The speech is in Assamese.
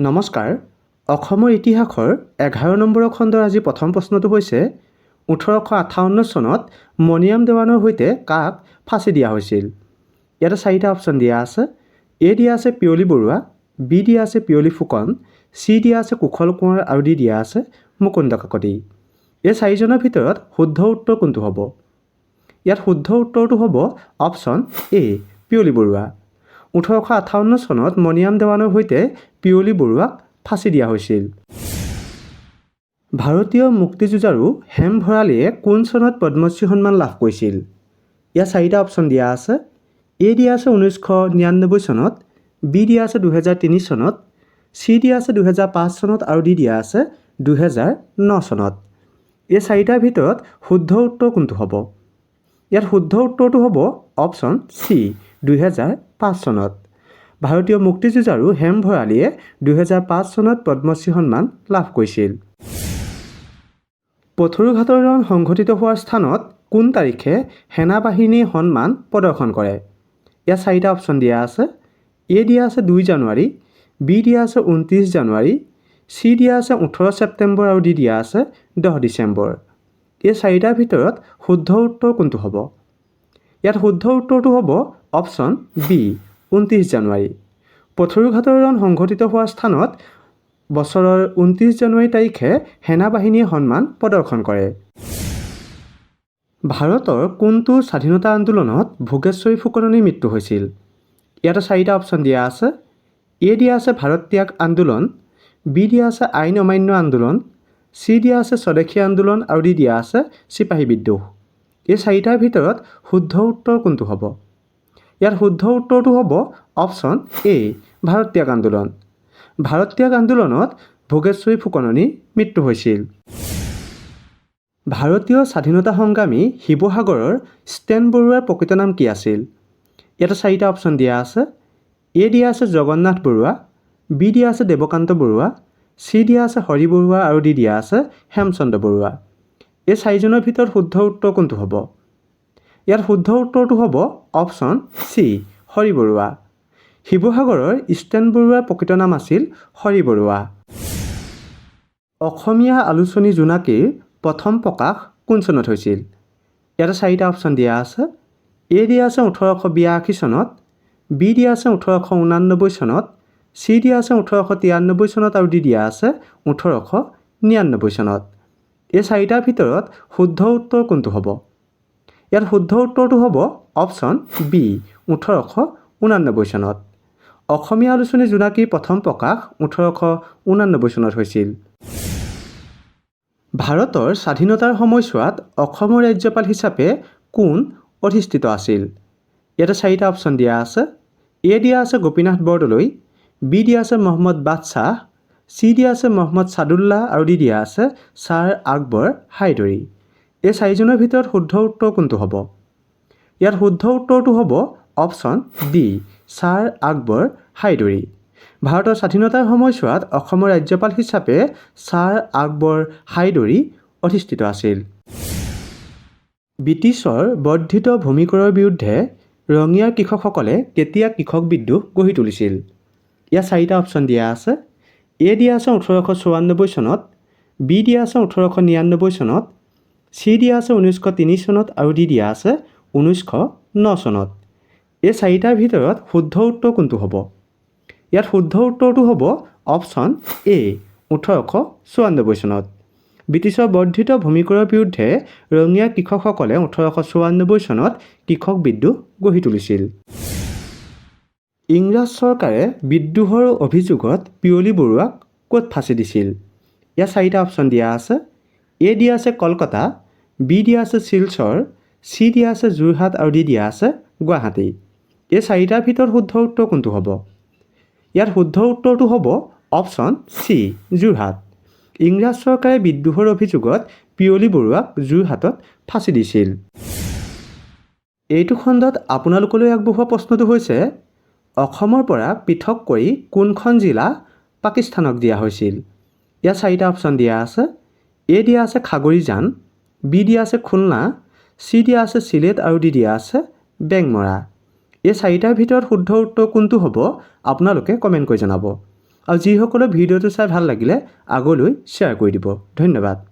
নমস্কাৰ। অসমৰ ইতিহাসৰ 11 নম্বৰ খণ্ডৰ আজি প্ৰথম প্ৰশ্নটো হৈছে 1858 চনত মণিৰাম দেৱানৰ সৈতে কাক ফাঁচি দিয়া হৈছিল? ইয়াতে 4টা অপশ্যন দিয়া আছে। এ দিয়া আছে পিয়লি বৰুৱা, বি দিয়া আছে পিয়লি ফুকন, চি দিয়া আছে কুশল কোঁৱৰ আৰু ডি দিয়া আছে মুকুন্দ কাকতি। এই 4জনৰ ভিতৰত শুদ্ধ উত্তৰ কোনটো হ'ব? ইয়াত শুদ্ধ উত্তৰটো হ'ব অপশ্যন এ পিয়লি বৰুৱা। 1858 চনত মণিৰাম দেৱানৰ সৈতে পিয়লি বৰুৱাক ফাঁচি দিয়া হৈছিল। ভাৰতীয় মুক্তিযুঁজাৰু হেম ভৰালীয়ে কোন চনত পদ্মশ্ৰী সন্মান লাভ কৰিছিল? ইয়াত 4টা অপশ্যন দিয়া আছে। এ দিয়া আছে 1999 চনত, বি দিয়া আছে 2003 চনত, চি দিয়া আছে 2005 চনত আৰু ডি দিয়া আছে 2009 চনত। এই 4টাৰ ভিতৰত শুদ্ধ উত্তৰ কোনটো হ'ব? ইয়াত শুদ্ধ উত্তৰটো হ'ব অপশ্যন চি 2005 চনত। ভাৰতীয় মুক্তিযুঁজাৰু হেম ভৰালীয়ে 2005 চনত পদ্মশ্ৰী সন্মান লাভ কৰিছিল। পথৰুঘাটৰ ৰণ সংঘটিত হোৱাৰ স্থানত কোন তাৰিখে সেনা বাহিনীয়ে সন্মান প্ৰদৰ্শন কৰে? ইয়াত 4টা অপশ্যন দিয়া আছে। এ দিয়া আছে 2 জানুৱাৰী, বি দিয়া আছে 29 জানুৱাৰী, চি দিয়া আছে 18 ছেপ্টেম্বৰ আৰু ডি দিয়া আছে 10 ডিচেম্বৰ। এই 4টাৰ ভিতৰত শুদ্ধ উত্তৰ কোনটো হ'ব? ইয়াত শুদ্ধ উত্তৰটো হ'ব অপশ্যন বি 29 জানুৱাৰী। পথৰুঘাটৰ ৰণ সংঘটিত হোৱাৰ স্থানত বছৰৰ 29 জানুৱাৰী তাৰিখে সেনা বাহিনীয়ে সন্মান প্ৰদৰ্শন কৰে। ভাৰতৰ কোনটো স্বাধীনতা আন্দোলনত ভোগেশ্বৰী ফুকননিৰ মৃত্যু হৈছিল? ইয়াতে 4টা অপশ্যন দিয়া আছে। এ দিয়া আছে ভাৰত ত্যাগ আন্দোলন, বি দিয়া আছে আইন অমান্য আন্দোলন, চি দিয়া আছে স্বদেশী আন্দোলন আৰু ডি দিয়া আছে চিপাহী বিদ্ৰোহ। এই 4টাৰ ভিতৰত শুদ্ধ উত্তৰ কোনটো হ'ব? ইয়াত শুদ্ধ উত্তৰটো হ'ব অপশ্যন এ ভাৰত ত্যাগ আন্দোলন। ভাৰত ত্যাগ আন্দোলনত ভোগেশ্বৰী ফুকননিৰ মৃত্যু হৈছিল। ভাৰতীয় স্বাধীনতা সংগ্ৰামী শিৱসাগৰৰ ষ্টেন বৰুৱাৰ প্ৰকৃত নাম কি আছিল? ইয়াতে 4টা অপশ্যন দিয়া আছে। এ দিয়া আছে জগন্নাথ বৰুৱা, বি দিয়া আছে দেৱকান্ত বৰুৱা, চি দিয়া আছে হৰি বৰুৱা আৰু ডি দিয়া আছে হেমচন্দ্ৰ বৰুৱা। এই 4জনৰ ভিতৰত শুদ্ধ উত্তৰ কোনটো হ'ব? ইয়াত শুদ্ধ উত্তৰটো হ'ব অপশ্যন চি হৰি বৰুৱা। শিৱসাগৰৰ ষ্টেন বৰুৱাৰ প্ৰকৃত নাম আছিল হৰি বৰুৱা। অসমীয়া আলোচনী জোনাকীৰ প্ৰথম প্ৰকাশ কোন চনত হৈছিল? ইয়াতে 4টা অপশ্যন দিয়া আছে। এ দিয়া আছে 1882 চনত, বি দিয়া আছে 1889 চনত, চি দিয়া আছে 1893 চনত আৰু ডি দিয়া আছে 1899 চনত। এই 4টাৰ ভিতৰত শুদ্ধ উত্তৰ কোনটো হ'ব? ইয়াত শুদ্ধ উত্তৰটো হ'ব অপশ্যন বি 1889 চনত। অসমীয়া আলোচনী জোনাকীৰ প্ৰথম প্ৰকাশ 1889 চনত হৈছিল। ভাৰতৰ স্বাধীনতাৰ সময়ছোৱাত অসমৰ ৰাজ্যপাল হিচাপে কোন অধিষ্ঠিত আছিল? ইয়াতে 4টা অপশ্যন দিয়া আছে। এ দিয়া আছে গোপীনাথ বৰদলৈ, বি দিয়া আছে মহম্মদ বাদশ্বাহ, চি দিয়া আছে মহম্মদ ছাদুল্লাহ আৰু ডি দিয়া আছে ছাৰ আকবৰ হাইদৰি। এই 4জনৰ ভিতৰত শুদ্ধ উত্তৰ কোনটো হ'ব? ইয়াত শুদ্ধ উত্তৰটো হ'ব অপশ্যন ডি ছাৰ আকবৰ হাইদৰি। ভাৰতৰ স্বাধীনতাৰ সময়ছোৱাত অসমৰ ৰাজ্যপাল হিচাপে ছাৰ আকবৰ হাইদৰি অধিষ্ঠিত আছিল। ব্ৰিটিছৰ বৰ্ধিত ভূমিকৰৰ বিৰুদ্ধে ৰঙিয়াৰ কৃষকসকলে কেতিয়া কৃষক বিদ্ৰোহ গঢ়ি তুলিছিল? ইয়াত 4টা অপশ্যন দিয়া আছে। এ দিয়া আছে 1894 চনত, বি দিয়া আছে 1899 চনত, চি দিয়া আছে 1903 চনত আৰু ডি দিয়া আছে 1909 চনত। এই 4টাৰ ভিতৰত শুদ্ধ উত্তৰ কোনটো হ'ব? ইয়াত শুদ্ধ উত্তৰটো হ'ব অপশ্যন এ 1894 চনত। ব্ৰিটিছৰ বৰ্ধিত ভূমিকৰৰ বিৰুদ্ধে ৰঙিয়াৰ কৃষকসকলে 1894 চনত কৃষক বিদ্ৰোহ গঢ়ি তুলিছিল। ইংৰাজ চৰকাৰে বিদ্ৰোহৰ অভিযোগত পিয়লি বৰুৱাক ক'ত ফাঁচি দিছিল? ইয়াত 4টা অপশ্যন দিয়া আছে। এ দিয়া আছে কলকাতা, বি দিয়া আছে শিলচৰ, চি দিয়া আছে যোৰহাট আৰু ডি দিয়া আছে গুৱাহাটী। এই 4টাৰ ভিতৰত শুদ্ধ উত্তৰ কোনটো হ'ব? ইয়াত শুদ্ধ উত্তৰটো হ'ব অপশ্যন চি যোৰহাট। ইংৰাজ চৰকাৰে বিদ্ৰোহৰ অভিযোগত পিয়লি বৰুৱাক যোৰহাটত ফাঁচি দিছিল। এইটো খণ্ডত আপোনালোকলৈ আগবঢ়োৱা প্ৰশ্নটো হৈছে অসমৰ পৰা পৃথক কৰি কোনখন জিলা পাকিস্তানক দিয়া হৈছিল? ইয়াত 4টা অপশ্যন দিয়া আছে। এ দিয়া আছে খাগৰিজান, বি দিয়া আছে খুলনা, চি দিয়া আছে চিলেট আৰু ডি দিয়া আছে বেংমৰা। এই 4টাৰ ভিতৰত শুদ্ধ উত্তৰ কোনটো হ'ব আপোনালোকে কমেণ্ট কৰি জনাব। আৰু যিসকলে ভিডিঅ'টো চাই ভাল লাগিলে আগলৈ শ্বেয়াৰ কৰি দিব। ধন্যবাদ।